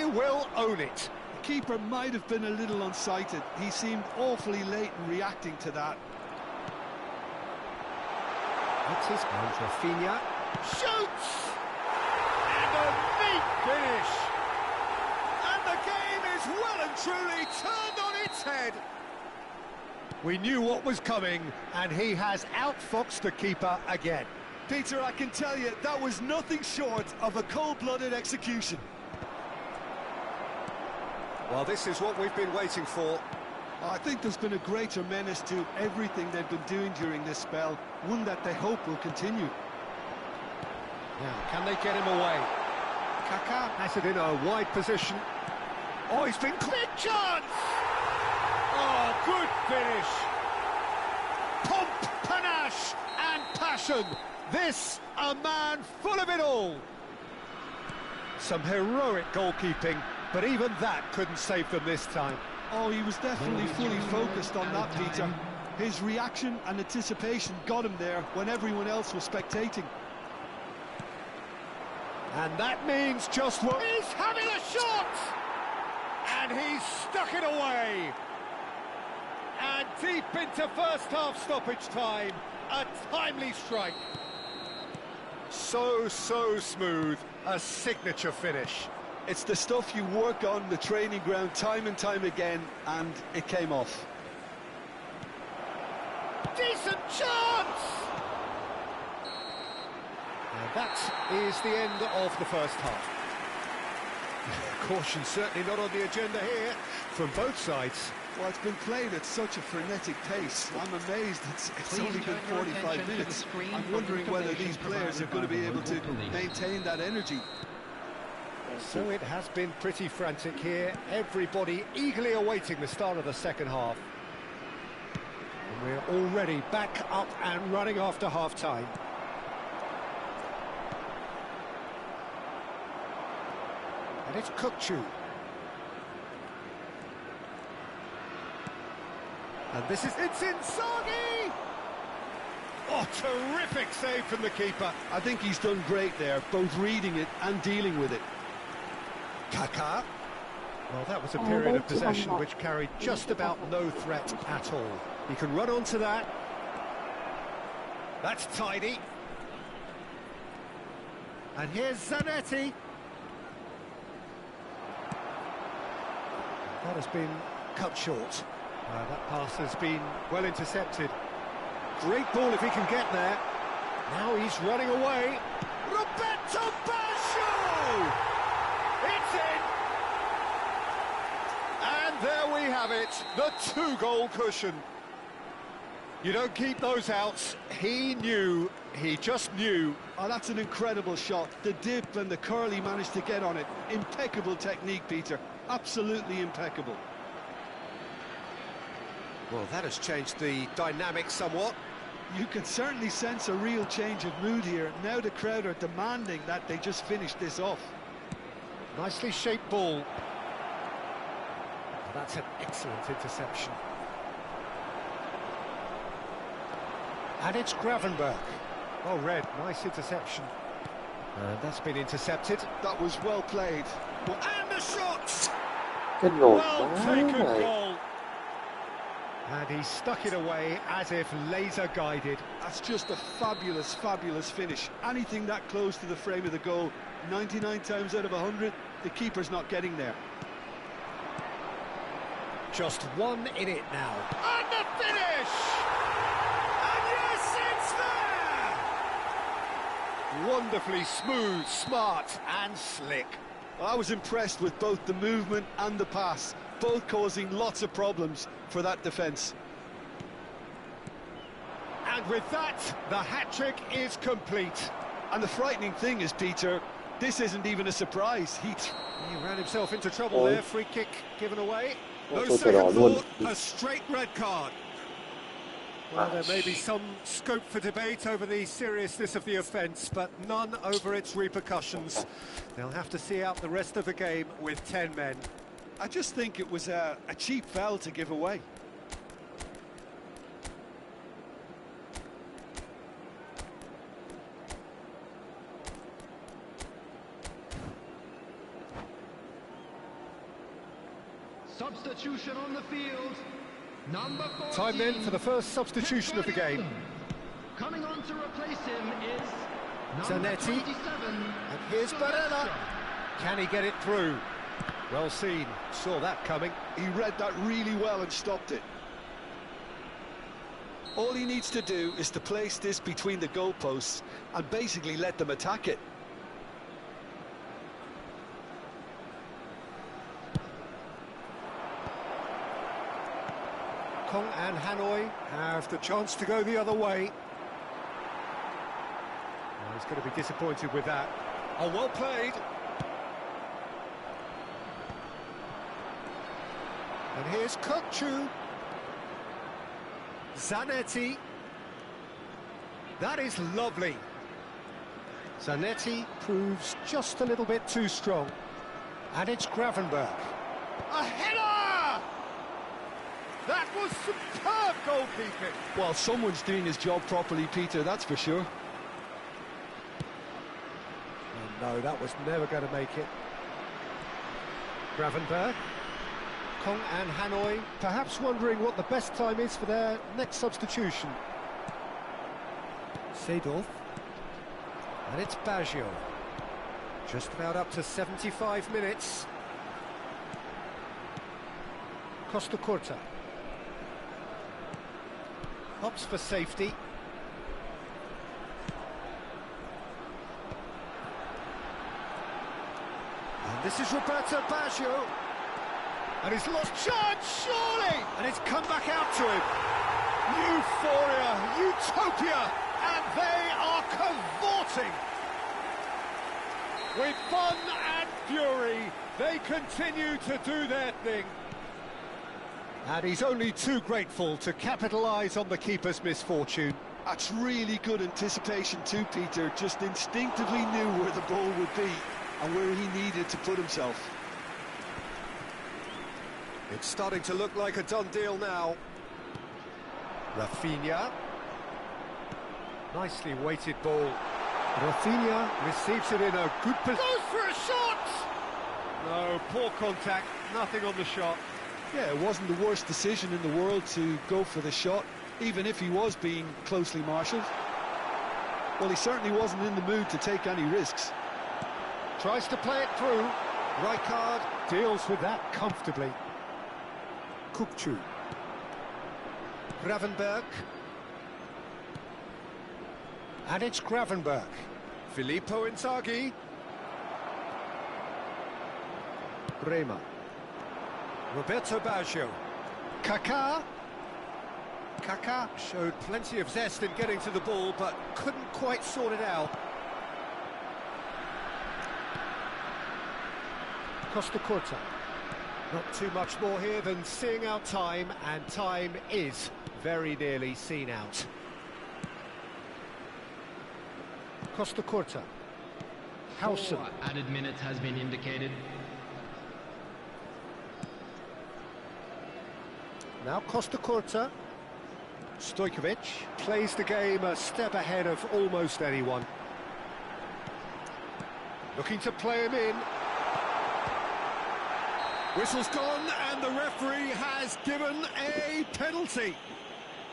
will own it. The keeper might have been a little unsighted. He seemed awfully late in reacting to that. It is Rafinha. Shoots! And a neat finish! And the game is well and truly turned on its head. We knew what was coming, and he has outfoxed the keeper again. Peter, I can tell you, that was nothing short of a cold-blooded execution. Well, this is what we've been waiting for. I think there's been a greater menace to everything they've been doing during this spell, one that they hope will continue. Now, can they get him away? Kaká has it in a wide position. Oh, he's been clear chance! Oh, good finish! Pomp, panache and passion. This, a man full of it all. Some heroic goalkeeping, but even that couldn't save them this time. Oh, he was definitely fully focused on that, Peter. His reaction and anticipation got him there when everyone else was spectating. And that means just what... He's having a shot! And he's stuck it away! And deep into first half stoppage time, a timely strike. So smooth, a signature finish. It's the stuff you work on the training ground time and time again, and it came off. Decent chance! And that is the end of the first half. Caution certainly not on the agenda here from both sides. Well, it's been played at such a frenetic pace. I'm amazed it's only been 45 minutes. I'm wondering whether these players are going to be able to maintain that energy. So it has been pretty frantic here. Everybody eagerly awaiting the start of the second half. And we're already back up and running after half-time. And it's Kukçu. And this is... It's Inzaghi! Oh, terrific save from the keeper. I think he's done great there, both reading it and dealing with it. Kaká. Well, that was a period of possession which carried just about no threat at all. He can run onto that. That's tidy. And here's Zanetti. That has been cut short. That pass has been well intercepted. Great ball if he can get there. Now he's running away. Roberto Baggio! It's in! And there we have it, the two-goal cushion. You don't keep those outs. He knew, he just knew. Oh, that's an incredible shot. The dip and the curl he managed to get on it. Impeccable technique, Peter. Absolutely impeccable. Well, that has changed the dynamic somewhat. You can certainly sense a real change of mood here. Now the crowd are demanding that they just finish this off. Nicely shaped ball. Well, that's an excellent interception. And it's Gravenberch. Oh, Red, nice interception. And that's been intercepted. That was well played. And the shot! Good goal. Well taken goal. And he stuck it away as if laser guided. That's just a fabulous, fabulous finish. Anything that close to the frame of the goal, 99 times out of 100, the keeper's not getting there. Just one in it now. And the finish! And yes, it's there! Wonderfully smooth, smart and slick. I was impressed with both the movement and the pass, both causing lots of problems for that defence. And with that, the hat-trick is complete. And the frightening thing is, Peter, this isn't even a surprise. He ran himself into trouble there, free kick given away. No Also second però thought, a straight red card. Well, there may be some scope for debate over the seriousness of the offence, but none over its repercussions. They'll have to see out the rest of the game with 10 men. I just think it was a cheap foul to give away. Substitution on the field. Number 14. Time then for the first substitution of the game. Coming on to replace him is Zanetti. And here's Barella. Can he get it through? Well seen. Saw that coming. He read that really well and stopped it. All he needs to do is to place this between the goalposts and basically let them attack it. Kong and Hanoi have the chance to go the other way. Oh, he's going to be disappointed with that. Oh, well played. And here's Kokchu. Zanetti. That is lovely. Zanetti proves just a little bit too strong. And it's Gravenberch. A header! That was superb goalkeeping. Well, someone's doing his job properly, Peter, that's for sure. Oh, no, that was never going to make it. Gravenberch. Kong and Hanoi perhaps wondering what the best time is for their next substitution. Seedorf. And it's Baggio. Just about up to 75 minutes. Costacurta. Hops for safety. And this is Roberto Baggio. And he's lost chance, surely! And it's come back out to him. Euphoria, utopia, and they are cavorting. With fun and fury, they continue to do their thing. And he's only too grateful to capitalise on the keeper's misfortune. That's really good anticipation too, Peter. Just instinctively knew where the ball would be and where he needed to put himself. It's starting to look like a done deal now. Rafinha. Nicely weighted ball. Rafinha receives it in a good position. Goes for a shot! No, poor contact, nothing on the shot. Yeah, it wasn't the worst decision in the world to go for the shot, even if he was being closely marshalled. Well, he certainly wasn't in the mood to take any risks. Tries to play it through. Rijkaard deals with that comfortably. Kokchu. Gravenberch. And it's Gravenberch. Filippo Inzaghi. Bremer. Roberto Baggio. Kaká. Kaká showed plenty of zest in getting to the ball, but couldn't quite sort it out. Costacurta. Not too much more here than seeing out time, and time is very nearly seen out. Costacurta. Howson. 4 added minutes has been indicated. Now Costacurta. Stojkovic plays the game a step ahead of almost anyone. Looking to play him in. Whistle's gone and the referee has given a penalty.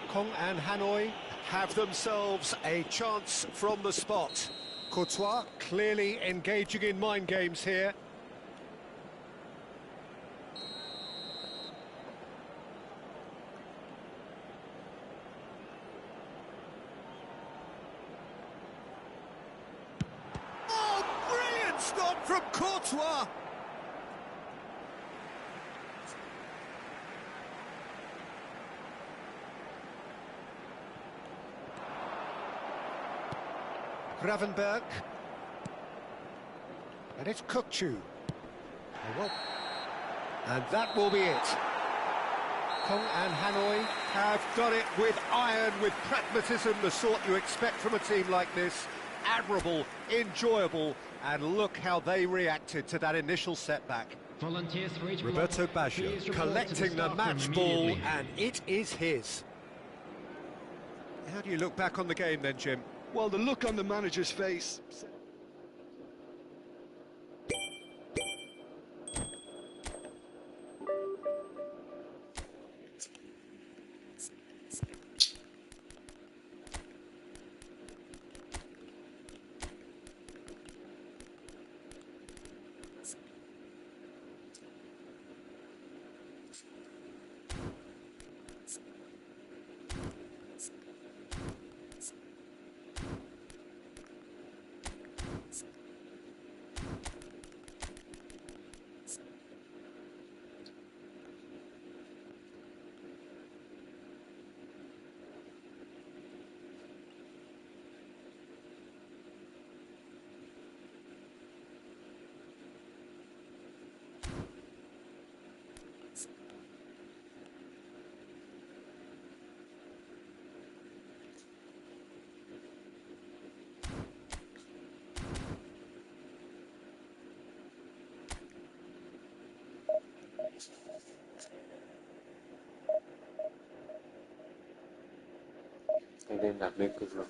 Kong and Hanoi have themselves a chance from the spot. Courtois clearly engaging in mind games here. Oh, brilliant stop from Courtois! Gravenberch. And it's Kokchu. Oh, well. And that will be it. Kong and Hanoi have done it with iron, with pragmatism, the sort you expect from a team like this. Admirable, enjoyable, and look how they reacted to that initial setback. Volunteers for each Roberto block. Baggio Please report to collecting the staff match room ball, immediately. and it is his. How do you look back on the game then, Jim? Well, the look on the manager's face... Anh nên đặt lên cực lực.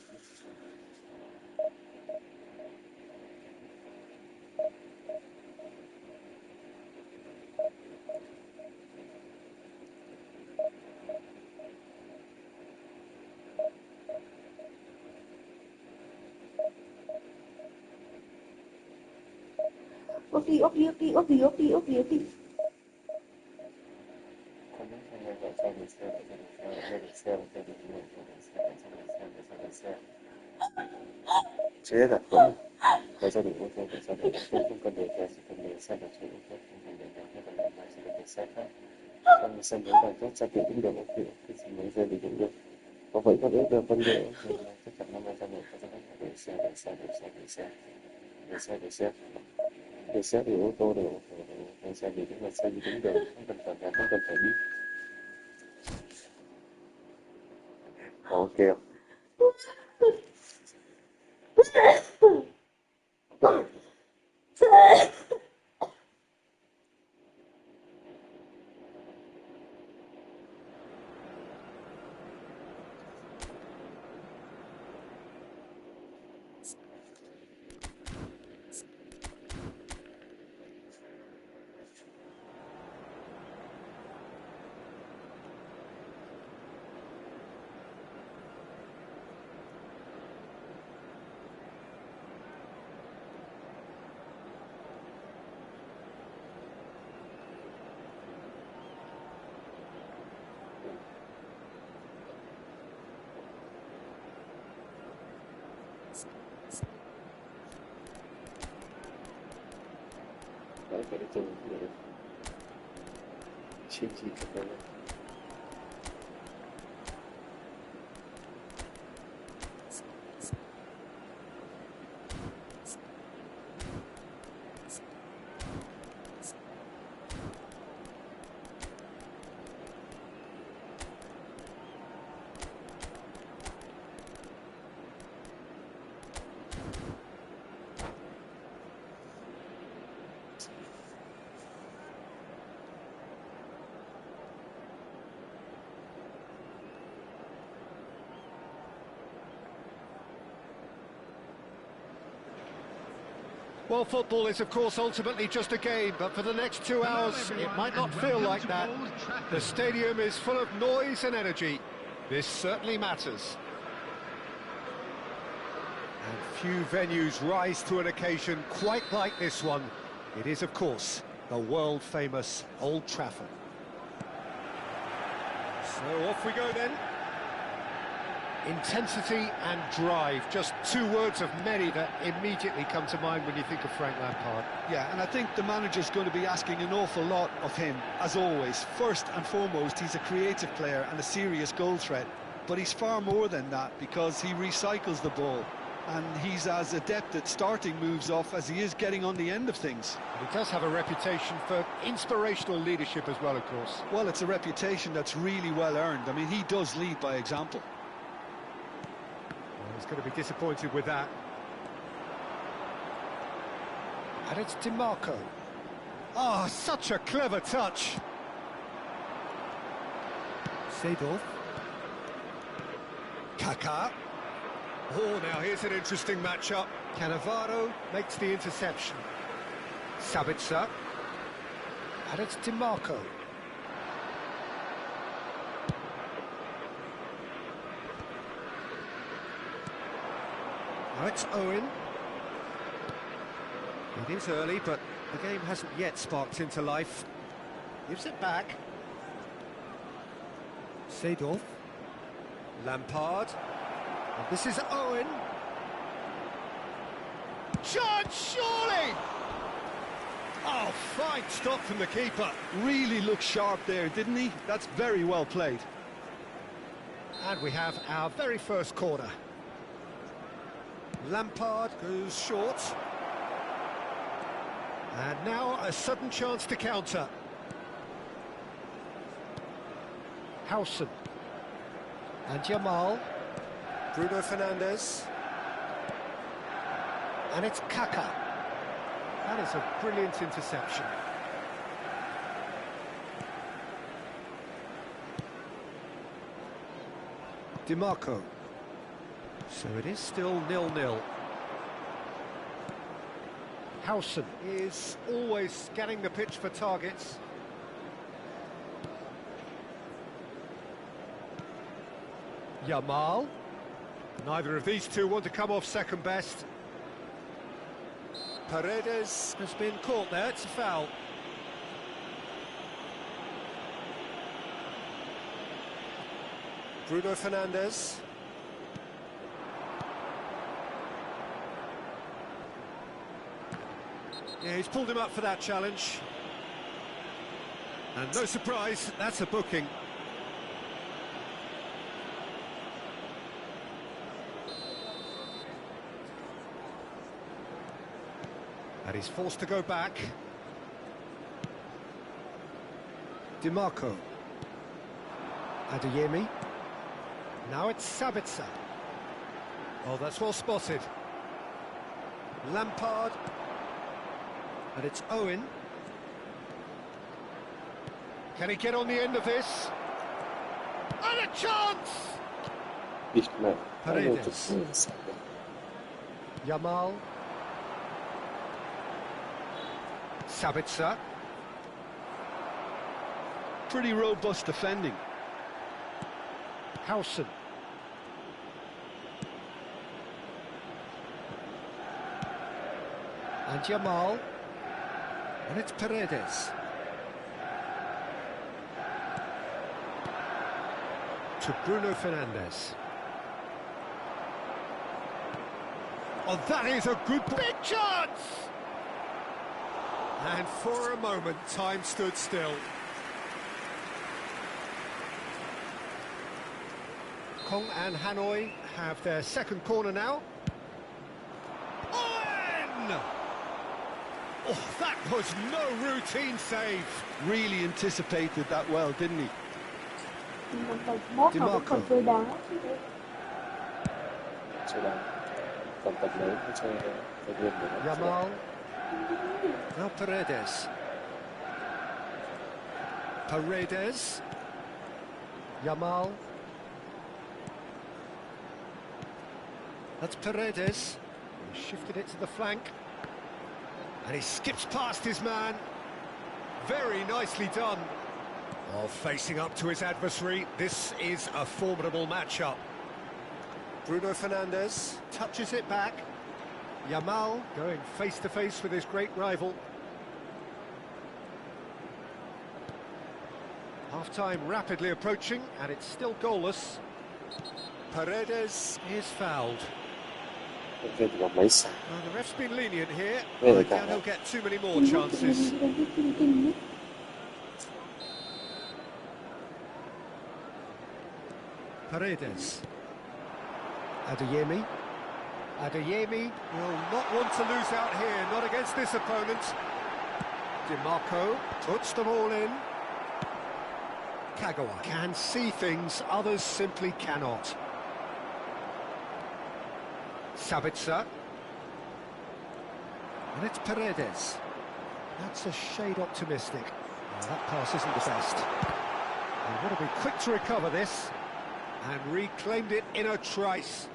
Úp đi, úp đi, úp đi, úp đi, úp đi, úp đi, úp đi. Chế đặt vững để gia đình ô tô để gia đình không cần để xe, chỉ cần để xe để chỗ ô tô không cần để xe, không cần để xe, chỉ cần để xe khác. Trong sân đấu đoàn kết ra cũng được, ok, cái gì mấy giờ thì cũng được. Có vậy có được vấn đề chắc chắn năm nay gia đình có để xe, để xe, để xe, để xe, để xe, để xe, để xe thì ô tô đều để xe thì cũng là xe thì cũng được, không cần phải đi. Ok. Đấy, cái từ để chiêm gì các bạn. Well, football is, of course, ultimately just a game, but for the next 2 hours, it might not feel like that. The stadium is full of noise and energy. This certainly matters. And few venues rise to an occasion quite like this one. It is, of course, the world-famous Old Trafford. So off we go then. Intensity and drive, just two words of many that immediately come to mind when you think of Frank Lampard. Yeah, and I think the manager's going to be asking an awful lot of him, as always. First and foremost, he's a creative player and a serious goal threat, but he's far more than that because he recycles the ball, and he's as adept at starting moves off as he is getting on the end of things. And he does have a reputation for inspirational leadership as well, of course. Well, it's a reputation that's really well earned. I mean, he does lead by example. He's going to be disappointed with that. And it's DiMarco. Oh, such a clever touch. Seedorf. Kaká. Oh, now here's an interesting matchup. Cannavaro makes the interception. Sabitzer. And it's DiMarco. Now it's Owen. It is early, but the game hasn't yet sparked into life. Gives it back. Seedorf. Lampard. And this is Owen. Chance, surely! Oh, fine stop from the keeper. Really looked sharp there, didn't he? That's very well played. And we have our very first corner. Lampard goes short. And now a sudden chance to counter. Howson. And Jamal. Bruno Fernandes. And it's Kaká. That is a brilliant interception. DiMarco. So it is still 0-0. Howson is always scanning the pitch for targets. Yamal. Neither of these two want to come off second best. Paredes has been caught there, it's a foul. Bruno Fernandes. Yeah, he's pulled him up for that challenge. And no surprise, that's a booking. And he's forced to go back. Dimarco. Adeyemi. Now it's Sabitzer. Oh, that's well spotted. Lampard. And it's Owen. Can he get on the end of this? And a chance! Nicht mehr. Paredes. Yamal. Sabitzer. Pretty robust defending. Howson. And Yamal. And it's Paredes. To Bruno Fernandes. Oh, that is a good big chance! And for a moment, time stood still. Kong and Hanoi have their second corner now. Owen! Oh, that was no routine save. Really anticipated that well, didn't he? Mốt không chơi đá. Chơi đá. Còn tập lớn hay chơi tập luyện để nó Yamal. Now Paredes. Paredes. Yamal. That's Paredes. He shifted it to the flank. And he skips past his man. Very nicely done. Oh, facing up to his adversary, this is a formidable matchup. Bruno Fernandes touches it back. Yamal going face-to-face with his great rival. Half-time rapidly approaching, and it's still goalless. Paredes is fouled. Về thì mấy sả. Well, the ref's been lenient here. Really I bad. doubt he'll get too many more chances. Paredes. Adeyemi. Adeyemi will not want to lose out here, not against this opponent. Dimarco puts them all in. Kagawa can see things others simply cannot. Sabitzer. And it's Paredes. That's a shade optimistic. Oh, that pass isn't the best. They want to be quick to recover this. And reclaimed it in a trice.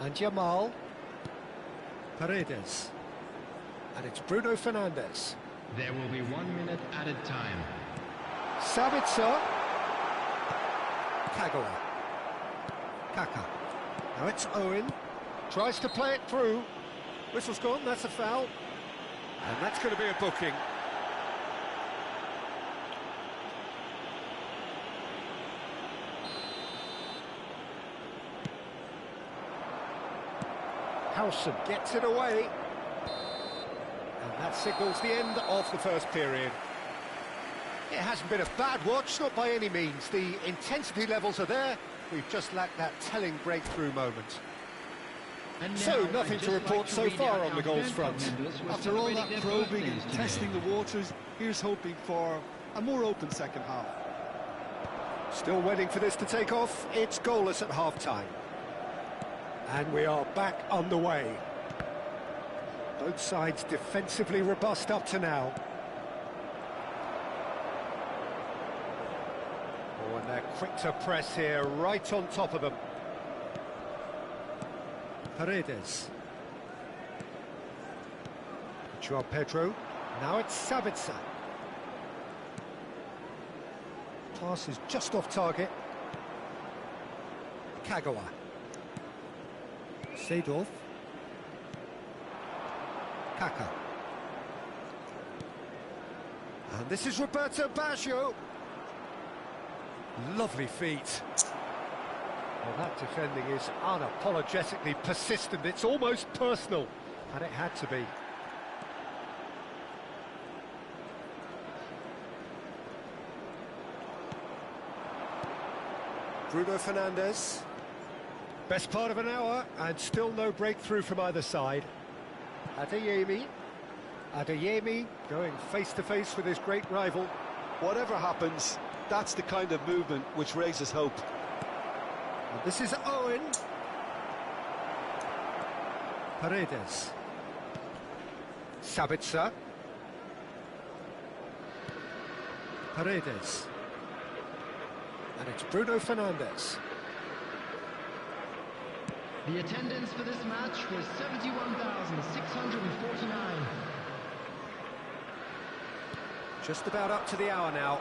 And Yamal. Paredes. And it's Bruno Fernandes. There will be 1 minute added time. Sabitzer. Kagawa. Kaka. Now it's Owen. Tries to play it through. Whistle's gone, that's a foul. And that's going to be a booking. Howson gets it away. And that signals the end of the first period. It hasn't been a bad watch, not by any means. The intensity levels are there. We've just lacked that telling breakthrough moment. And So, now, nothing I'd to just report like to so read far out on the our goals fan front. comments who are After all that celebrating their probing and birthdays testing today. the waters, here's hoping for a more open second half. Still waiting for this to take off. It's goalless at half-time. And we are back underway. Both sides defensively robust up to now. Oh, and they're quick to press here, right on top of them. Paredes. Joao Pedro. Now it's Sabitzer. Pass is just off target. Kagawa. Seedorf. Kaka. And this is Roberto Baggio. Lovely feet. Well, that defending is unapologetically persistent. It's almost personal, and it had to be. Bruno Fernandes. Best part of an hour, and still no breakthrough from either side. Adeyemi. Adeyemi going face-to-face with his great rival. Whatever happens, that's the kind of movement which raises hope. And this is Owen. Paredes. Sabitzer. Paredes. And it's Bruno Fernandes. The attendance for this match was 71,649. Just about up to the hour now.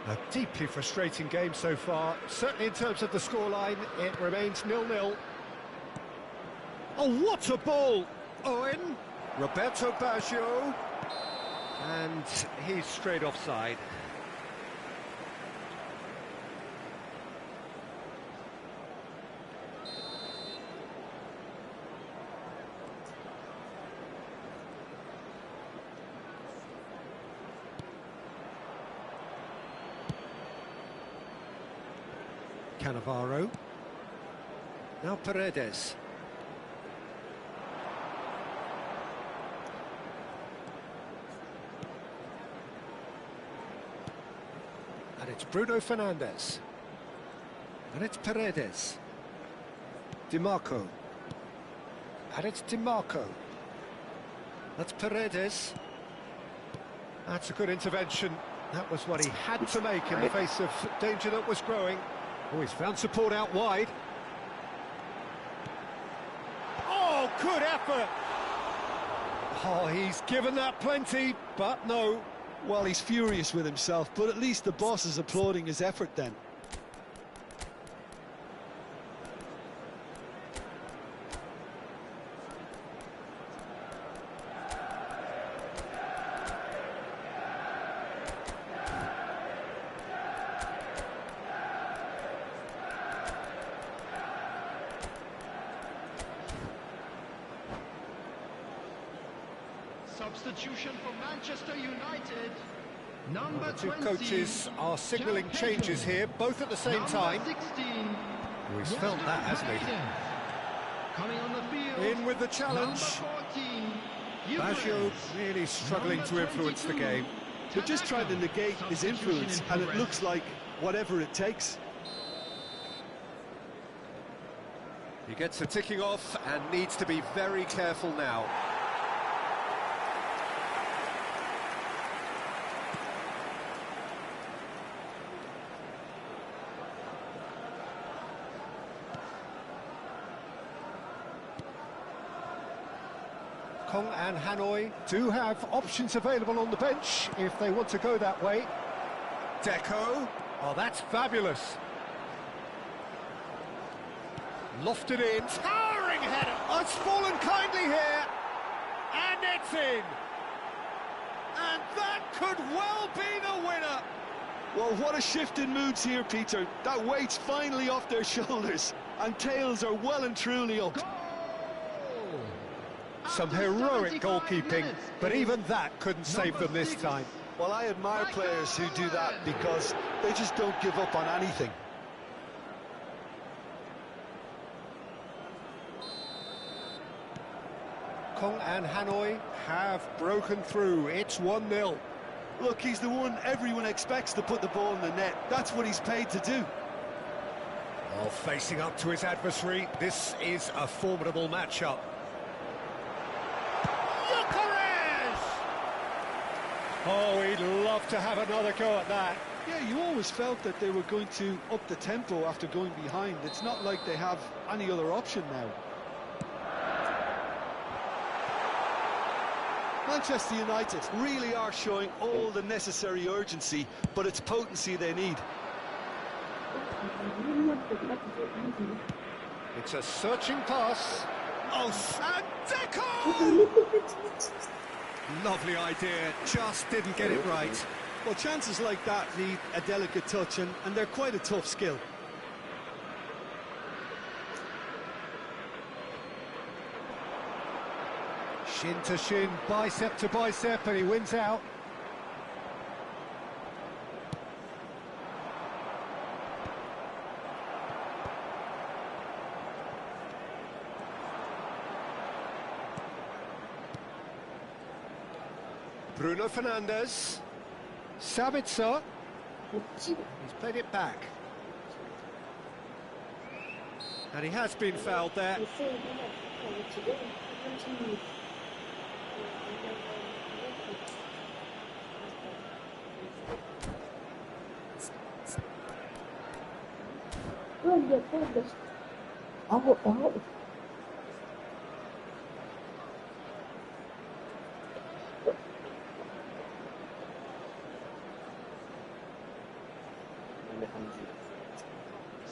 A deeply frustrating game so far. Certainly in terms of the scoreline, it remains 0-0. Oh, what a ball! Owen. Roberto Baggio. And he's straight offside. Cannavaro. Now Paredes. And it's Bruno Fernandes. And it's Paredes. DiMarco. And it's DiMarco. That's Paredes. That's a good intervention. That was what he had to make in the face of danger that was growing. Oh, he's found support out wide. Oh, good effort! Oh, he's given that plenty, but no. Well, he's furious with himself, but at least the boss is applauding his effort then. Substitution for Manchester United. Number The two 20, coaches are signalling Joao changes Pedro. here, both at the same Number time. 16, Oh, he's felt that, hasn't he? Paredes. Coming on the field. In with the challenge. Number 14, Baggio Yilmaz. really struggling to influence the 22, game. They're just trying to negate his influence, and it looks like whatever it takes. He gets a ticking off and needs to be very careful now. Kong and Hanoi do have options available on the bench if they want to go that way. Deco. Oh, that's fabulous. Lofted in. Towering header. Oh, it's fallen kindly here. And it's in. And that could well be the winner. Well, what a shift in moods here, Peter. That weight's finally off their shoulders, and tails are well and truly up. Some heroic goalkeeping, but even that couldn't save them this time. Well, I admire players who do that because they just don't give up on anything. Kong and Hanoi have broken through. It's 1-0. Look, he's the one everyone expects to put the ball in the net. That's what he's paid to do. Well, facing up to his adversary, this is a formidable matchup. Oh, he'd love to have another go at that. Yeah, you always felt that they were going to up the tempo after going behind. It's not like they have any other option now. Manchester United really are showing all the necessary urgency, but it's potency they need. It's a searching pass. Oh, and Deco! Lovely idea, just didn't get it right. Well, chances like that need a delicate touch, and they're quite a tough skill. Shin to shin, bicep to bicep, and he wins out. Bruno Fernandes. Sabitzer. He's played it back. And he has been fouled there.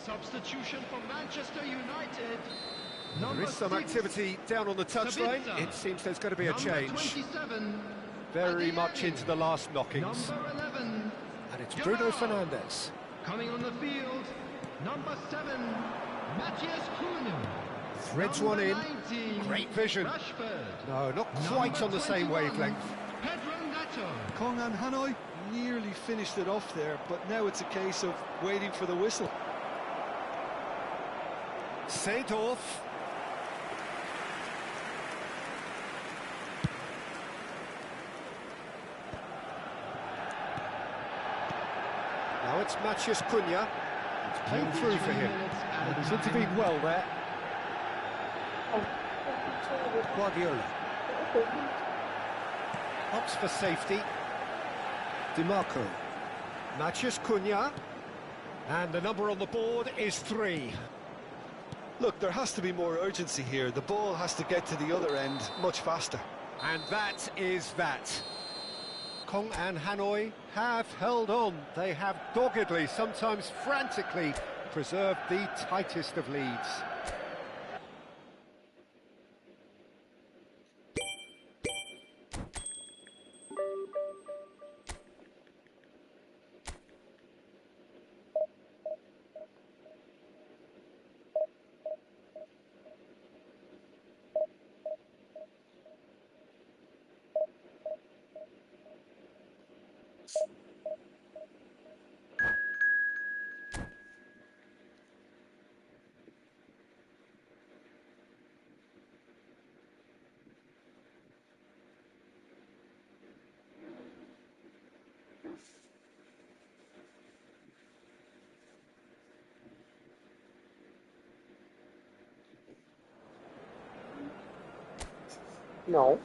Substitution for Manchester United. There is some activity down on the touchline. It seems there's going to be a change. 27. Very much into the last knockings. Number 11. And it's Bruno Fernandes. Coming on the field, number 7, Matthias Cunha. Threads one in. 19, Great vision. Rashford. No, not quite on the same 21, wavelength. Pedro Neto. Kong and Hanoi nearly finished it off there, but now it's a case of waiting for the whistle. Seedorf. Now it's Matthias Cunha. It's playing through for him. He's intervened well there. Guardiola. Opts for safety. DiMarco. Matthias Cunha. And the number on the board is 3. Look, there has to be more urgency here. The ball has to get to the other end much faster. And that is that. Kong and Hanoi have held on. They have doggedly, sometimes frantically, preserved the tightest of leads. No.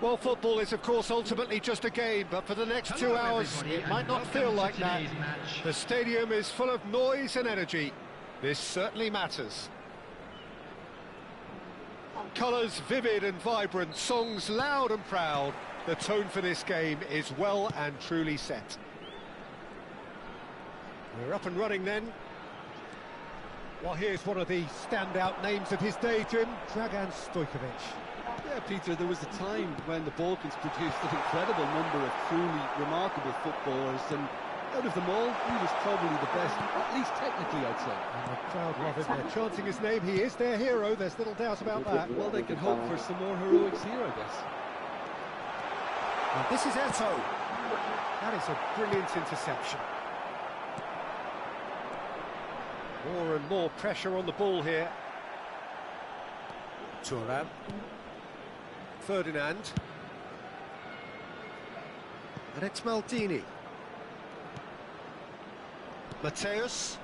Well, football is, of course, ultimately just a game, but for the next 2 hours, it might not feel like that. The stadium is full of noise and energy. This certainly matters. Colours vivid and vibrant, songs loud and proud. The tone for this game is well and truly set. We're up and running then. Well, here's one of the standout names of his day, Jim, Dragan Stojkovic. Yeah, Peter, there was a time when the Balkans produced an incredible number of truly remarkable footballers, and out of them all, he was probably the best, at least technically, I'd say. And the crowd love him. They're chanting his name. He is their hero, there's little doubt about that. Well, they can hope for some more heroics here, I guess. And this is Eto'o. That is a brilliant interception. More and more pressure on the ball here. Thuram. Ferdinand. And it's Maldini. Mateus.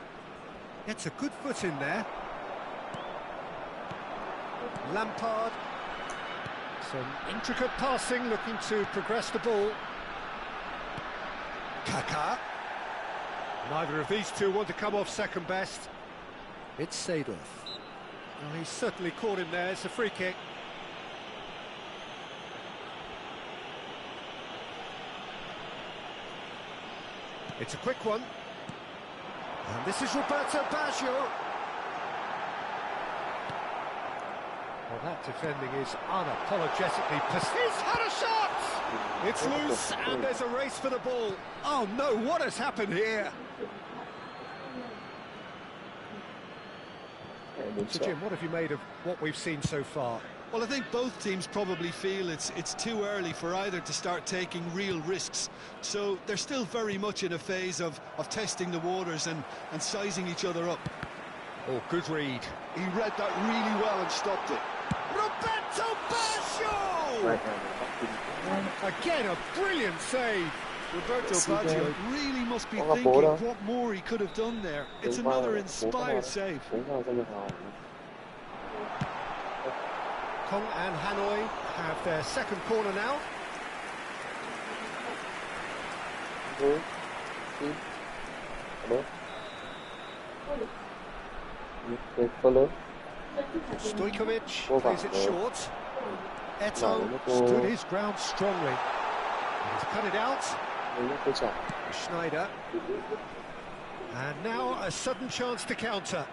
Gets a good foot in there. Lampard. Some intricate passing, looking to progress the ball. Kaká. Neither of these two want to come off second best. It's Seedorf. Well, he's certainly caught him there. It's a free kick. It's a quick one. And this is Roberto Baggio. Well, that defending is unapologetically persistent. He's had a shot! It's loose, and there's a race for the ball. Oh no, what has happened here? So Jim, what have you made of what we've seen so far? Well, I think both teams probably feel it's too early for either to start taking real risks. So they're still very much in a phase of testing the waters and sizing each other up. Oh, good read. He read that really well and stopped it. Roberto Baggio! Again, a brilliant save. Roberto Baggio really must be thinking what more he could have done there. It's another inspired save. Kong and Hanoi have their second corner now. Stojkovic plays it short. Eto'o stood his ground strongly. He's cut it out. Schneider. And now a sudden chance to counter.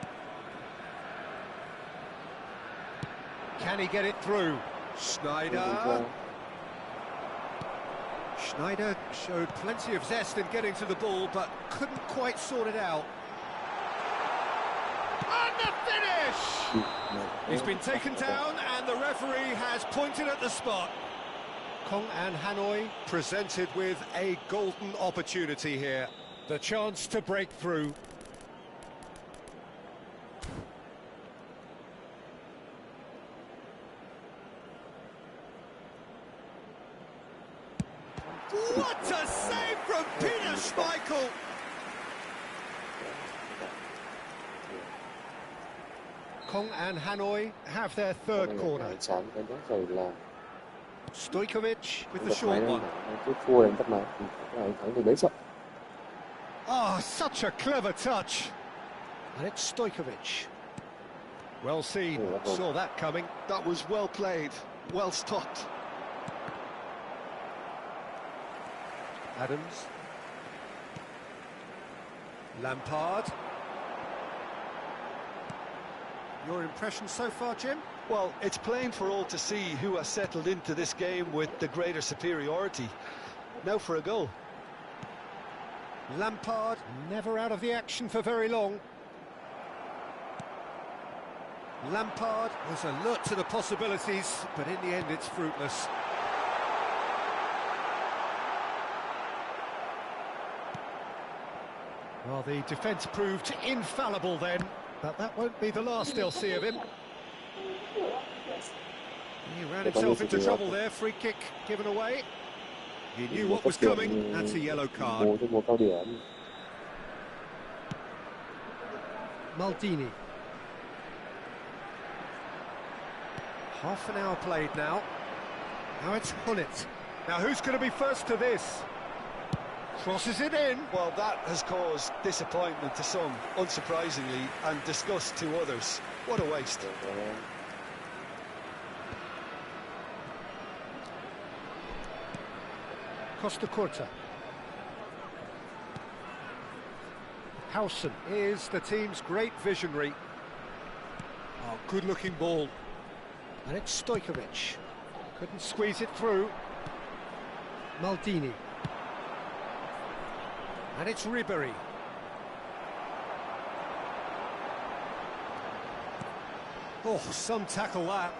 Can he get it through? Schneider. Schneider showed plenty of zest in getting to the ball, but couldn't quite sort it out. And the finish! He's been taken down, and the referee has pointed at the spot. Kong and Hanoi presented with a golden opportunity here. The chance to break through. What a save from Peter Schmeichel! Kong and Hanoi have their third corner. Stojkovic with the short one. Oh, such a clever touch. And it's Stojkovic. Well seen, saw that coming. That was well played, well stopped. Adams. Lampard. Your impression so far, Jim? Well, it's plain for all to see who has settled into this game with the greater superiority. Now for a goal. Lampard never out of the action for very long. Lampard was alert to the possibilities, but in the end it's fruitless. Well, the defence proved infallible then, but that won't be the last they'll see of him. He ran himself into trouble there, free kick given away. He knew what was coming, that's a yellow card. Maldini. Half an hour played now. Now it's Hullet. Now who's going to be first to this? Crosses it in. Well, that has caused disappointment to some, unsurprisingly, and disgust to others. What a waste. Costa Curta. Howson is the team's great visionary. Oh, good-looking ball. And it's Stojkovic. Couldn't squeeze it through. Maldini. And it's Ribéry. Oh, some tackle that.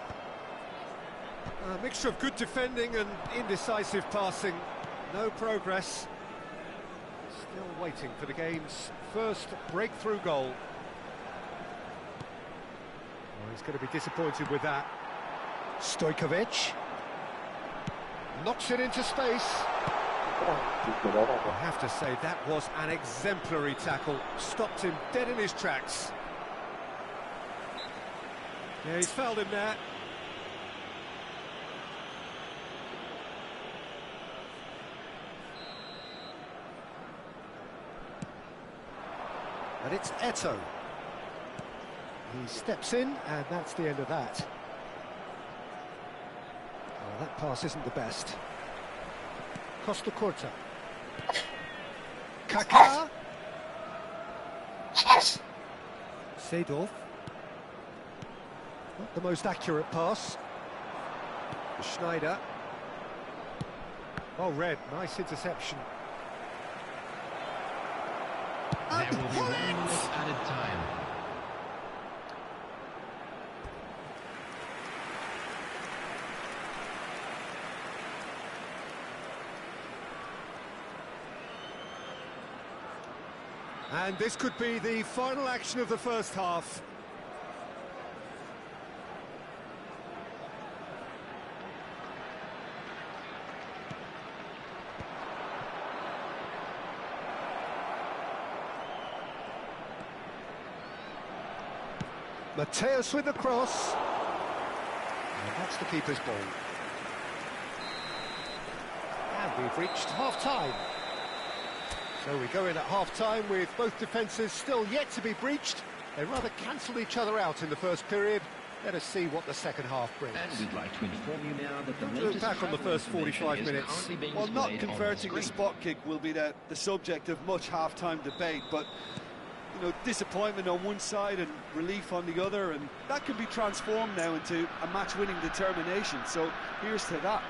A mixture of good defending and indecisive passing. No progress. Still waiting for the game's first breakthrough goal. Oh, he's going to be disappointed with that. Stojkovic. Knocks it into space. I have to say, that was an exemplary tackle. Stopped him dead in his tracks. Yeah, he's fouled him there. And it's Eto'o. He steps in, and that's the end of that. Oh, that pass isn't the best. Costa Curta. Kaká. Seedorf. Not the most accurate pass. Schneider. Oh, Red, nice interception. There will be 1 minute added time. And this could be the final action of the first half. Mateus with the cross. And that's the keeper's ball. And we've reached half-time. So we go in at half-time with both defences still yet to be breached. They rather cancelled each other out in the first period. Let us see what the second half brings. And we'd like to inform you now that the Look latest back on the first 45 minutes. Well, not converting the spot kick will be the subject of much half-time debate, but you know, disappointment on one side and relief on the other, and that can be transformed now into a match-winning determination. So here's to that.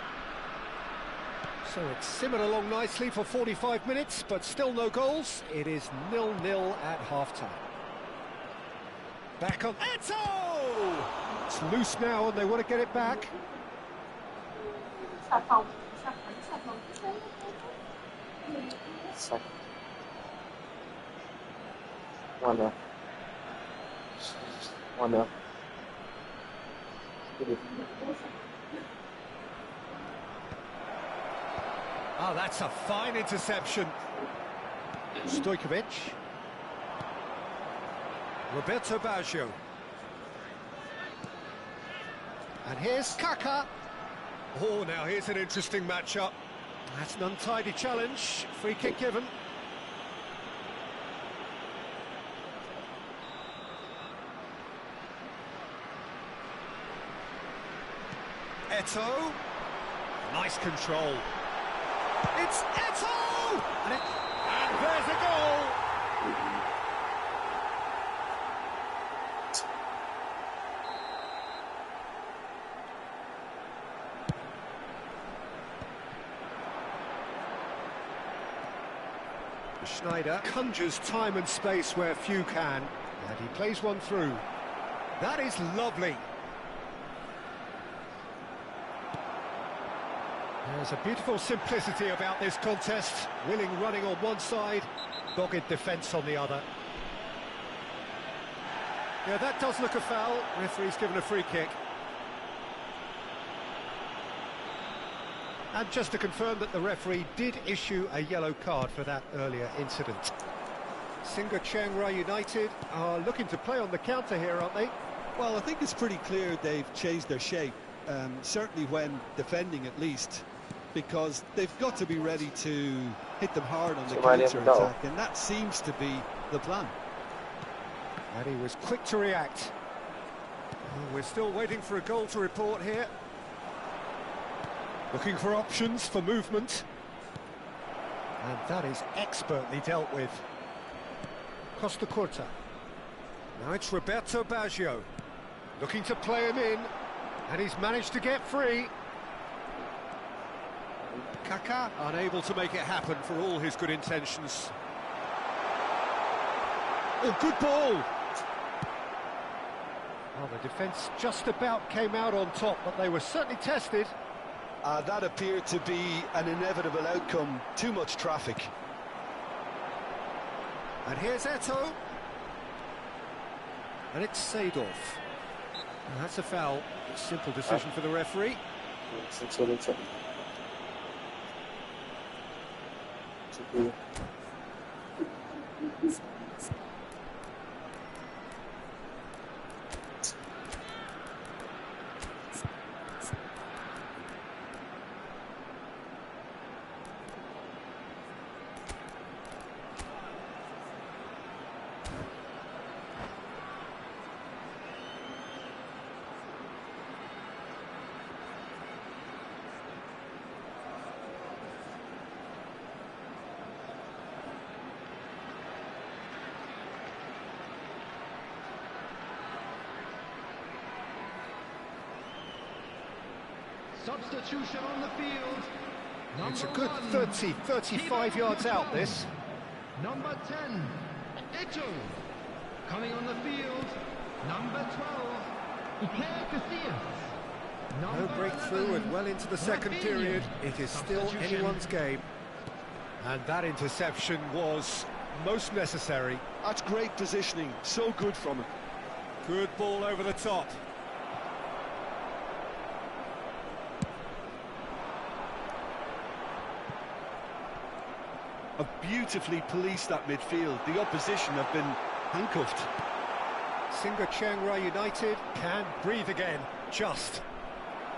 So it's simmered along nicely for 45 minutes, but still no goals. It is 0-0 at half-time. Back on Eto'o! It's loose now and they want to get it back. Xà phòng, xà phòng. Sạch. Ngon nữa. Ngon nữa. Cái gì? Oh, that's a fine interception. Stojkovic. Roberto Baggio. And here's Kaká. Oh, now here's an interesting matchup. That's an untidy challenge. Free kick given. Eto'o. Nice control. It's Eto'o! And there's a goal! Schneider conjures time and space where few can, and he plays one through. That is lovely. There's a beautiful simplicity about this contest. Willing running on one side, dogged defence on the other. Yeah, that does look a foul. Referee's given a free kick. And just to confirm that the referee did issue a yellow card for that earlier incident. Singa Chiang Rai United are looking to play on the counter here, aren't they? Well, I think it's pretty clear they've changed their shape. certainly when defending at least, because they've got to be ready to hit them hard on the counter-attack, and that seems to be the plan. And he was quick to react. Well, we're still waiting for a goal to report here. Looking for options for movement. And that is expertly dealt with. Costa Curta. Now it's Roberto Baggio. Looking to play him in. And he's managed to get free. Kaká unable to make it happen for all his good intentions. Oh, good ball! Well, the defence just about came out on top, but they were certainly tested. That appeared to be an inevitable outcome. Too much traffic. And here's Eto'o. And it's Seedorf. And that's a foul. A simple decision for the referee. Substitution on the field. It's a good 30, 35 yards out, this. Number 10, Eto'o. Coming on the field, number 12, Iker Casillas. No breakthrough and well into the second period. It is still anyone's game. And that interception was most necessary. That's great positioning, so good from him. Good ball over the top. Have beautifully policed that midfield. The opposition have been handcuffed. Singa Chiang Rai United can breathe again, just.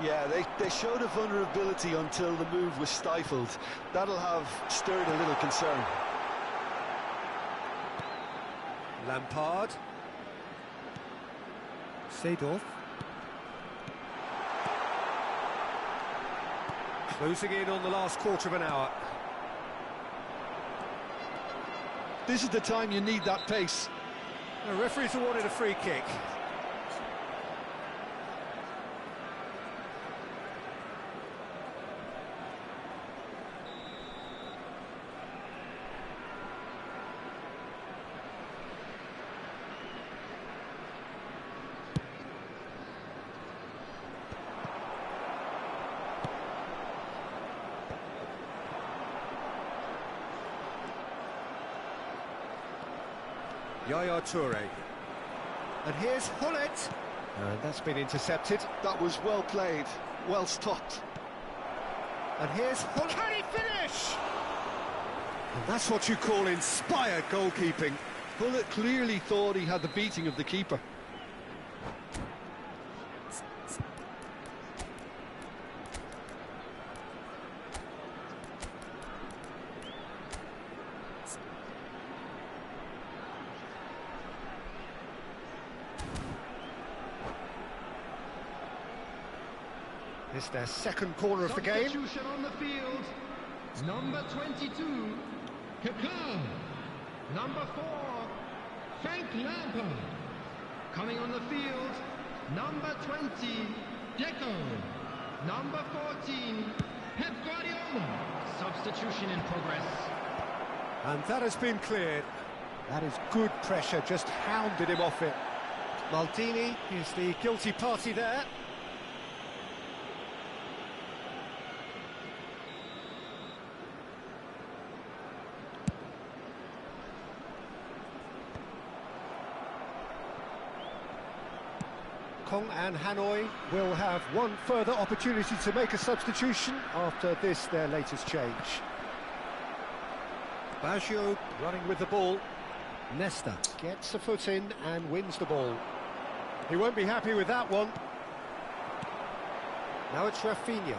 Yeah, they showed a vulnerability until the move was stifled. That'll have stirred a little concern. Lampard. Seedorf. Closing in on the last quarter of an hour. This is the time you need that pace. The referee's awarded a free kick. Yaya Toure. And here's Hullet. And that's been intercepted. That was well played, well stopped. And here's Hullet. Can he finish? And that's what you call inspired goalkeeping. Hullet clearly thought he had the beating of the keeper. It's their second corner of the game. Substitution on the field. Number 22, Kaká. Number 4, Frank Lampard. Coming on the field, number 20, Deco. Number 14, Pep Guardiola. Substitution in progress. And that has been cleared. That is good pressure, just hounded him off it. Maldini is the guilty party there. Kong and Hanoi will have one further opportunity to make a substitution after this, their latest change. Baggio running with the ball. Nesta gets a foot in and wins the ball. He won't be happy with that one. Now it's Rafinha.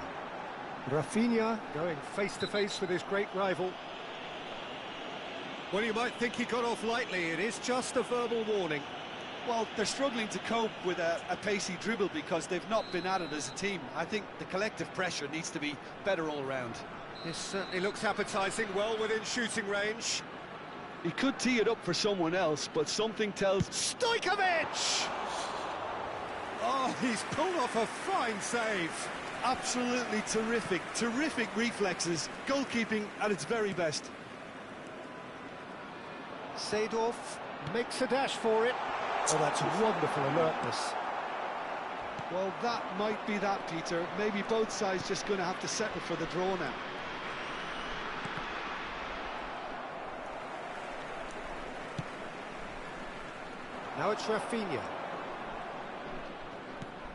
Rafinha going face-to-face with his great rival. Well, you might think he got off lightly. It is just a verbal warning. Well, they're struggling to cope with a pacey dribble because they've not been at it as a team. I think the collective pressure needs to be better all round. This certainly looks appetising, well within shooting range. He could tee it up for someone else, but something tells... Stojkovic! Oh, he's pulled off a fine save. Absolutely terrific, terrific reflexes. Goalkeeping at its very best. Seedorf makes a dash for it. Oh, that's wonderful alertness. Well, that might be that, Peter. Maybe both sides just going to have to settle for the draw now. Now it's Rafinha.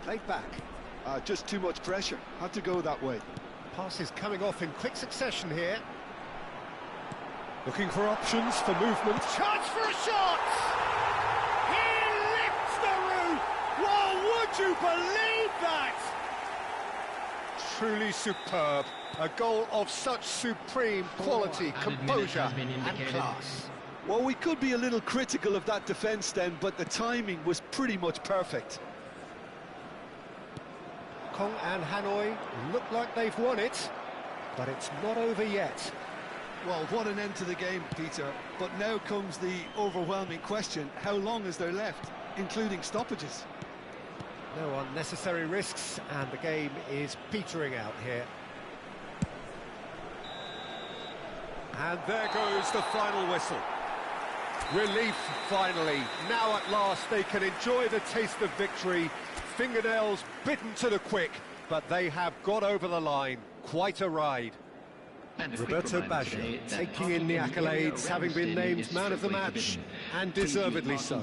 Played back. Just too much pressure. Had to go that way. Passes coming off in quick succession here. Looking for options for movement. Chance for a shot! He lifts the roof! Well, would you believe that? Truly superb. A goal of such supreme quality, composure and class. Well, we could be a little critical of that defence then, but the timing was pretty much perfect. Kong and Hanoi look like they've won it, but it's not over yet. Well, what an end to the game, Peter. But now comes the overwhelming question, how long is there left, including stoppages? No unnecessary risks, and the game is petering out here. And there goes the final whistle. Relief, finally. Now at last they can enjoy the taste of victory. Fingernails bitten to the quick, but they have got over the line. Quite a ride. Roberto Baggio taking in the accolades, having been named man of the match, and deservedly so.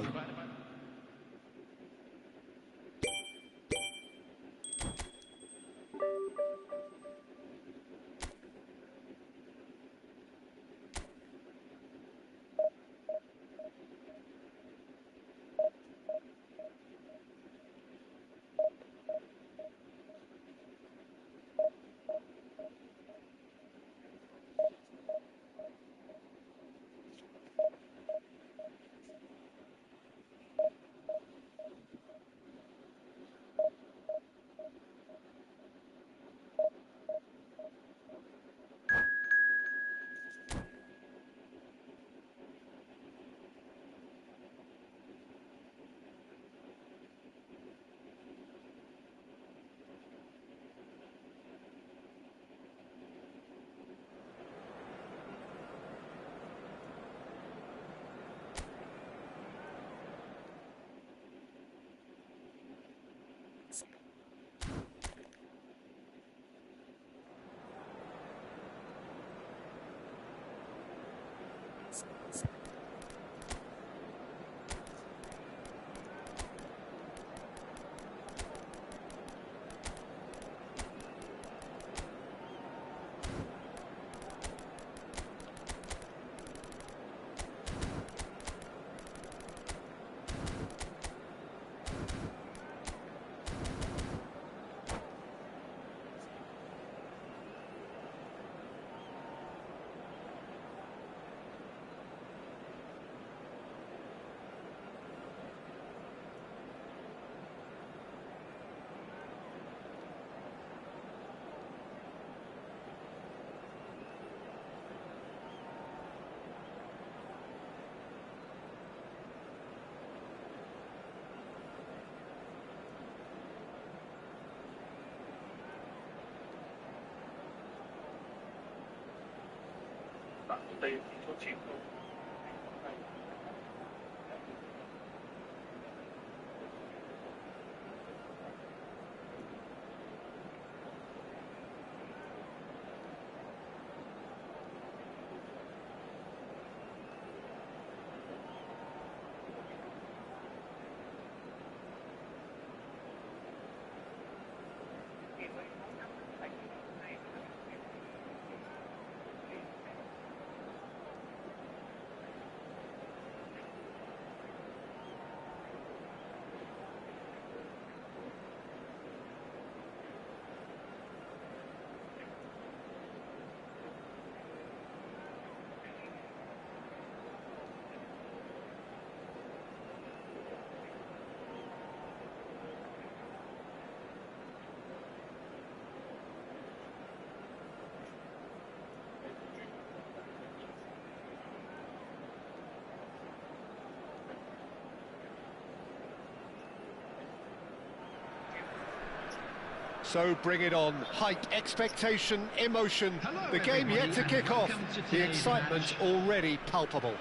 So bring it on. Height, expectation, emotion. Hello, The game yet to everybody, kick and off. welcome to The today's excitement match. already palpable.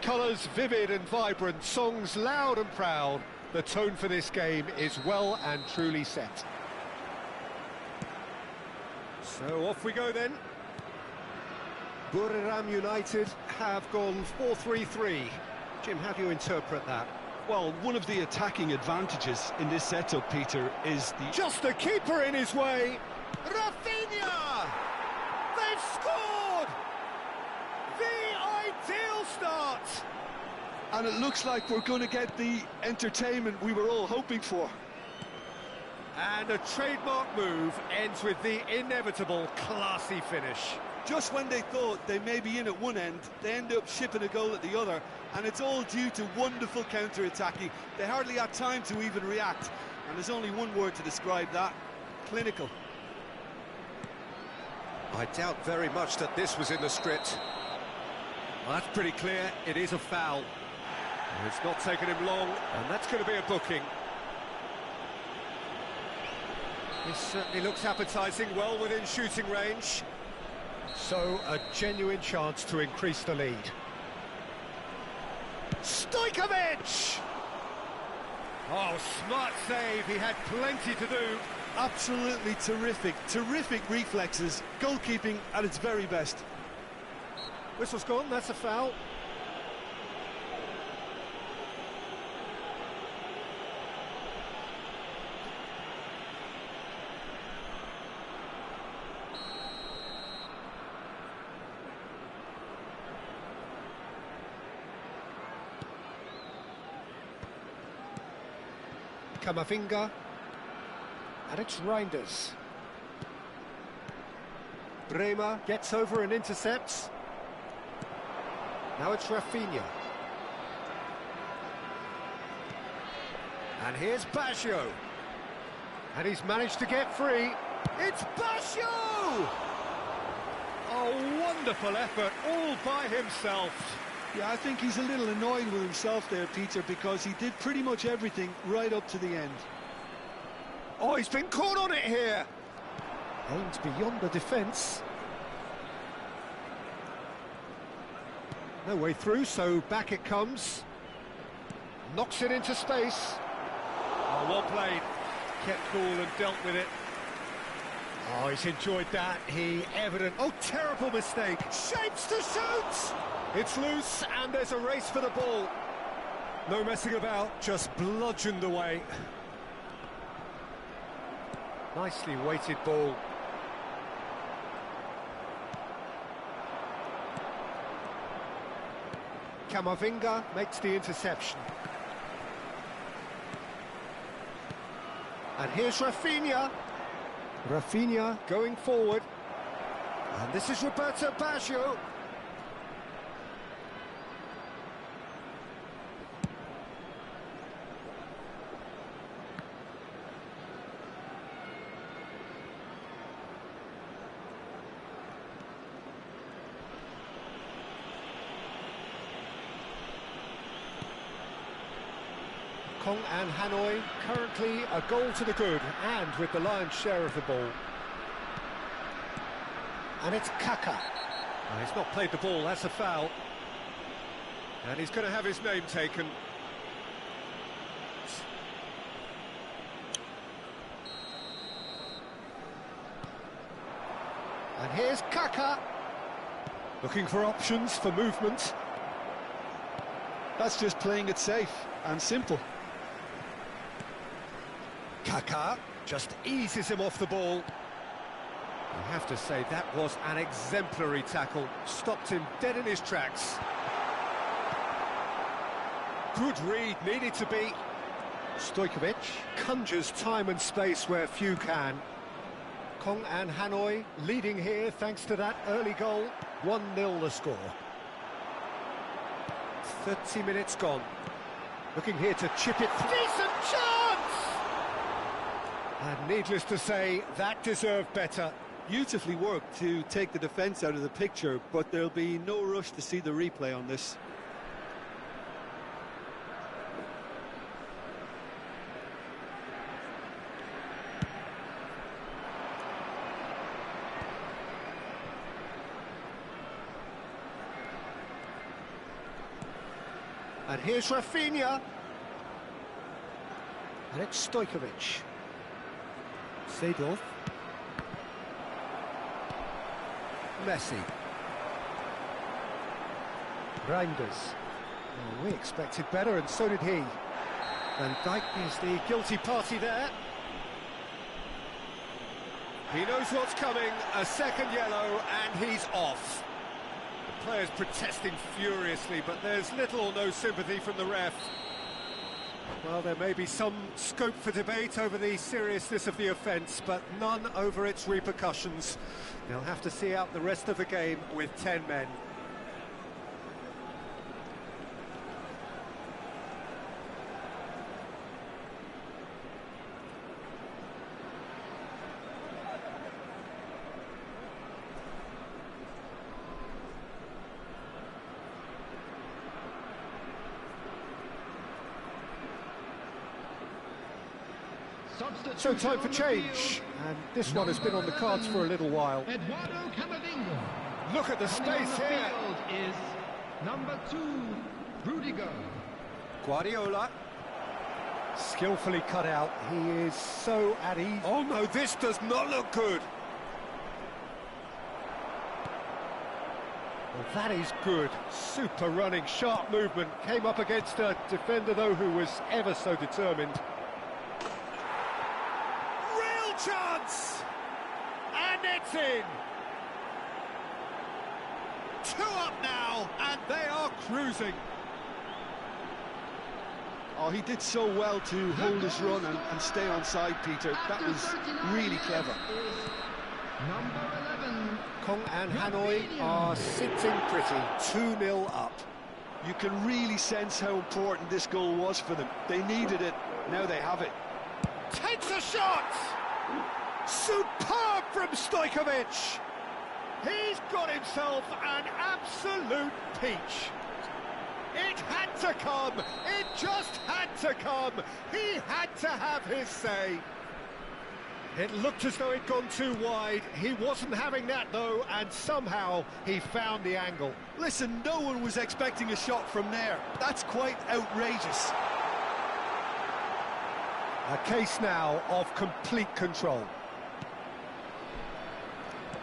Colours vivid and vibrant, songs loud and proud. The tone for this game is well and truly set. So off we go then. Buriram United have gone 4-3-3. Jim, how do you interpret that? Well, one of the attacking advantages in this setup, Peter, is the... Just the keeper in his way. Rafinha! They've scored! The ideal start! And it looks like we're going to get the entertainment we were all hoping for. And a trademark move ends with the inevitable classy finish. Just when they thought they may be in at one end, they end up shipping a goal at the other, and it's all due to wonderful counter-attacking. They hardly had time to even react, and there's only one word to describe that: clinical. I doubt very much that this was in the script. Well, that's pretty clear, it is a foul. It's not taken him long, and that's going to be a booking. This certainly looks appetising, well within shooting range. So, a genuine chance to increase the lead. Stojkovic! Oh, smart save, he had plenty to do. Absolutely terrific, terrific reflexes, goalkeeping at its very best. Whistle's gone, that's a foul. Camavinga, and it's Reinders. Bremer gets over and intercepts. Now it's Rafinha. And here's Baggio. And he's managed to get free. It's Baggio! A wonderful effort, all by himself. Yeah, I think he's a little annoyed with himself there, Peter, because he did pretty much everything right up to the end. Oh, he's been caught on it here. Aimed beyond the defence. No way through, so back it comes. Knocks it into space. Oh, well played. Kept cool and dealt with it. Oh, he's enjoyed that. Oh, terrible mistake. Shapes to shoot! It's loose, and there's a race for the ball. No messing about, just bludgeoned away. Nicely weighted ball. Camavinga makes the interception. And here's Rafinha. Rafinha going forward. And this is Roberto Baggio. Kong and Hanoi currently a goal to the good, and with the lion's share of the ball. And it's Kaka. Oh, he's not played the ball, that's a foul. And he's going to have his name taken. And here's Kaka. Looking for options for movement. That's just playing it safe and simple. Kaka just eases him off the ball. I have to say, that was an exemplary tackle. Stopped him dead in his tracks. Good read, needed to be. Stojkovic conjures time and space where few can. Kong and Hanoi leading here thanks to that early goal. 1-0 the score. 30 minutes gone. Looking here to chip it. Decent chance! And needless to say, that deserved better. Beautifully worked to take the defence out of the picture, but there'll be no rush to see the replay on this. And here's Rafinha. And it's Stojkovic. Seedorf. Messi. Reinders. Oh, we expected better, and so did he. Van Dijk is the guilty party there. He knows what's coming, a second yellow, and he's off. The players protesting furiously, but there's little or no sympathy from the ref. Well, there may be some scope for debate over the seriousness of the offence, but none over its repercussions. They'll have to see out the rest of the game with 10 men. So time for change, and this one has been on the cards for a little while. Eduardo Camavinga. Look at the space here. Field is number 2, Rudiger. Guardiola. Skillfully cut out. He is so at ease. Oh no, this does not look good. Well, that is good. Super running, sharp movement. Came up against a defender, though, who was ever so determined. Chance! And it's in! 2 up now, and they are cruising. Oh, he did so well to hold his run and stay on side, Peter. That was really clever. Number 11. Kong and Hanoi are sitting pretty, 2-0 up. You can really sense how important this goal was for them. They needed it, now they have it. Takes a shot! Superb from Stojkovic! He's got himself an absolute peach. It had to come, it just had to come. He had to have his say. It looked as though it'd gone too wide. He wasn't having that though, and somehow he found the angle. Listen, no one was expecting a shot from there. That's quite outrageous. A case now of complete control.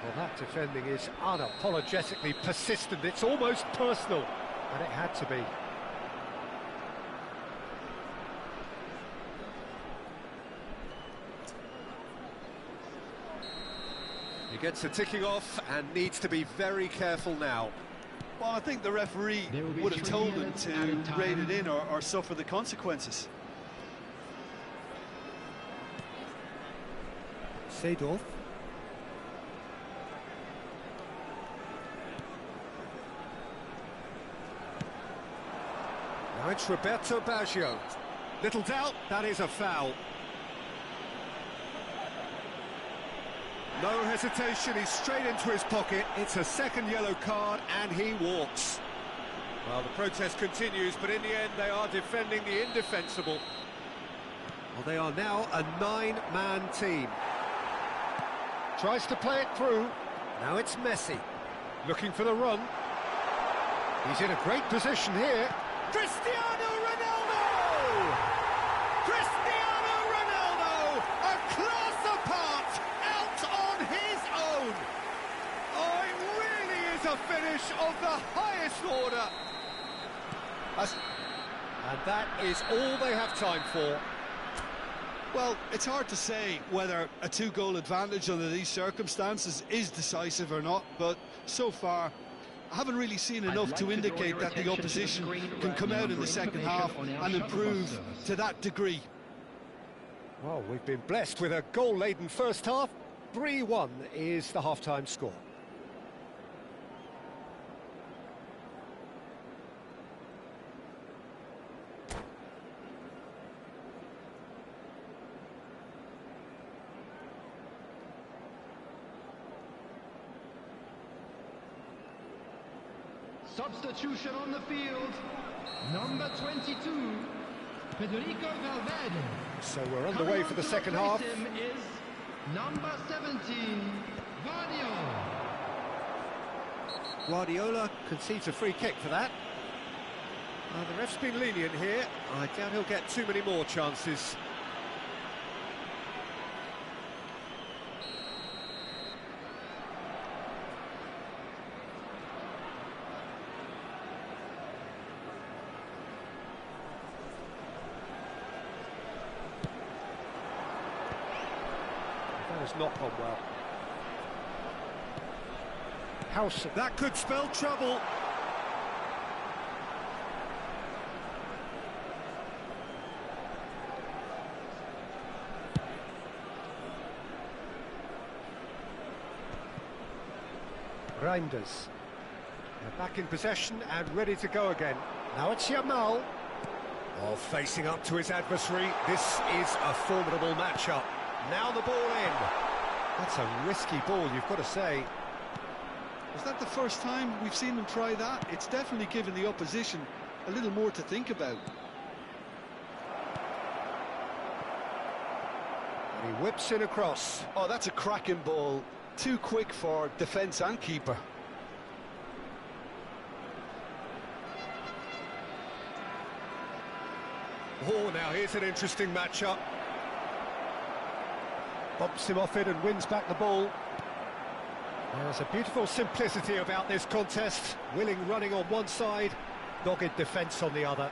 Well, that defending is unapologetically persistent. It's almost personal, and it had to be. He gets a ticking off and needs to be very careful now. Well, I think the referee would have told him to rein it in or suffer the consequences. Seedorf. Now it's Roberto Baggio. Little doubt, that is a foul. No hesitation, he's straight into his pocket. It's a second yellow card and he walks. Well, the protest continues, but in the end they are defending the indefensible. Well, they are now a 9-man team. Tries to play it through. Now it's Messi. Looking for the run. He's in a great position here. Cristiano Ronaldo! Cristiano Ronaldo! A class apart, out on his own! Oh, it really is a finish of the highest order. And that is all they have time for. Well, it's hard to say whether a 2-goal advantage under these circumstances is decisive or not, but so far I haven't really seen enough to indicate that the opposition can come out in the second half and improve to that degree. Well, we've been blessed with a goal-laden first half. 3-1 is the half-time score. Substitution on the field. Number 22, Federico Valverde. So we're underway for the second half. Him is number 17, Guardiola. Guardiola concedes a free kick for that. The ref's been lenient here. I doubt he'll get too many more chances. That has not gone well. Howson. That could spell trouble. Reinders. They're back in possession and ready to go again. Now it's Yamal. Oh, facing up to his adversary. This is a formidable matchup. Now the ball in. That's a risky ball, you've got to say. Was that the first time we've seen them try that? It's definitely given the opposition a little more to think about. And he whips it across. Oh, that's a cracking ball. Too quick for defence and keeper. Oh, now here's an interesting matchup. Bumps him off it and wins back the ball. There's a beautiful simplicity about this contest. Willing running on one side, dogged defence on the other.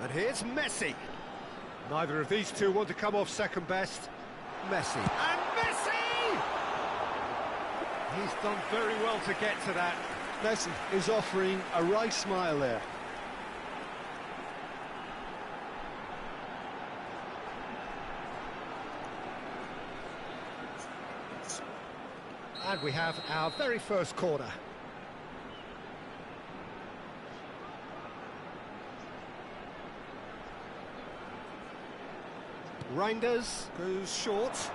And here's Messi. Neither of these two want to come off second best. Messi. And Messi! He's done very well to get to that. Messi is offering a wry smile there. And we have our very first corner. Reinders goes short.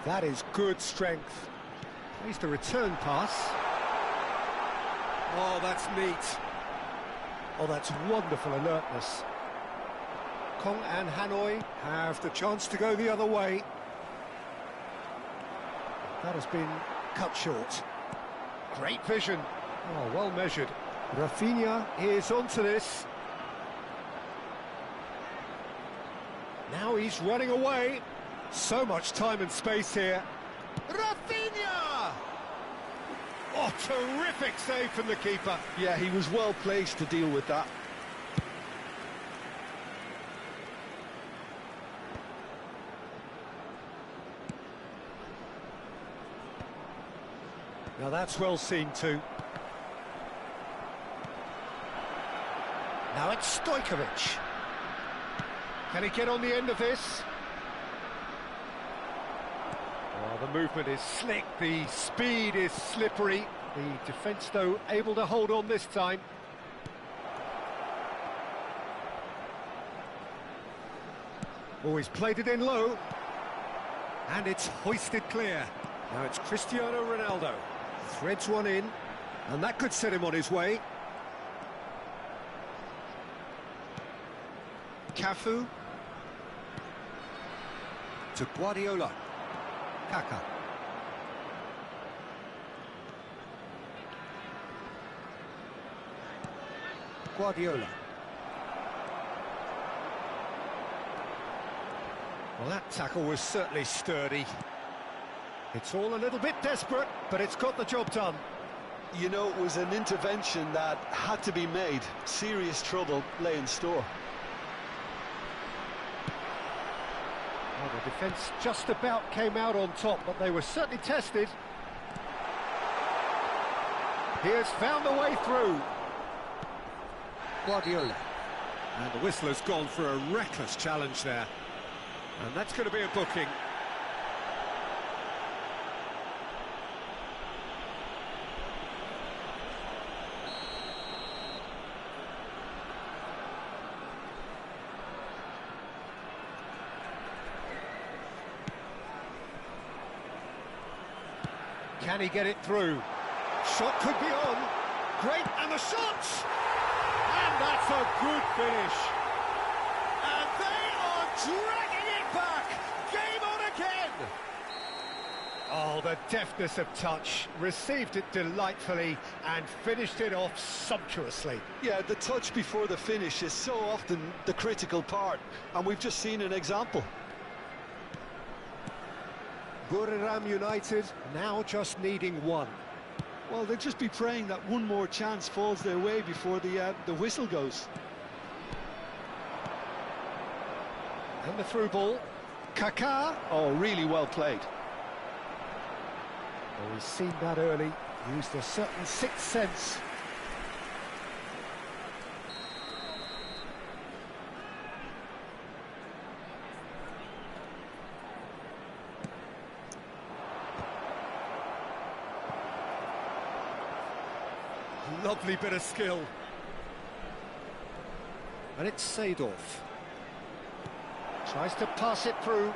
That is good strength. Plays the return pass. Oh, that's neat. Oh, that's wonderful alertness. Kong and Hanoi have the chance to go the other way. That has been cut short. Great vision. Oh, well measured. Rafinha is onto this. Now he's running away. So much time and space here. Rafinha! Oh, terrific save from the keeper. Yeah, he was well placed to deal with that. Now that's well seen too. Now it's Stojkovic. Can he get on the end of this? Oh, the movement is slick, the speed is slippery. The defence, though, able to hold on this time. Oh, he's played it in low. And it's hoisted clear. Now it's Cristiano Ronaldo. Threads one in, and that could set him on his way. Cafu. To Guardiola. Kaka. Guardiola. Well, that tackle was certainly sturdy. It's all a little bit desperate, but it's got the job done. You know, it was an intervention that had to be made. Serious trouble lay in store. Well, the defence just about came out on top, but they were certainly tested. He has found a way through. Guardiola. And the whistle has gone for a reckless challenge there. And that's going to be a booking. Can he get it through? Shot could be on. Great, and the shot! And that's a good finish. And they are dragging it back. Game on again. Oh, the deftness of touch, received it delightfully and finished it off sumptuously. Yeah, the touch before the finish is so often the critical part, and we've just seen an example. Buriram United now just needing one. Well, they'll just be praying that one more chance falls their way before the whistle goes. And the through ball. Kaká. Oh, really well played. Oh, he's seen that early, used a certain sixth sense. Lovely bit of skill. And it's Seedorf. Tries to pass it through.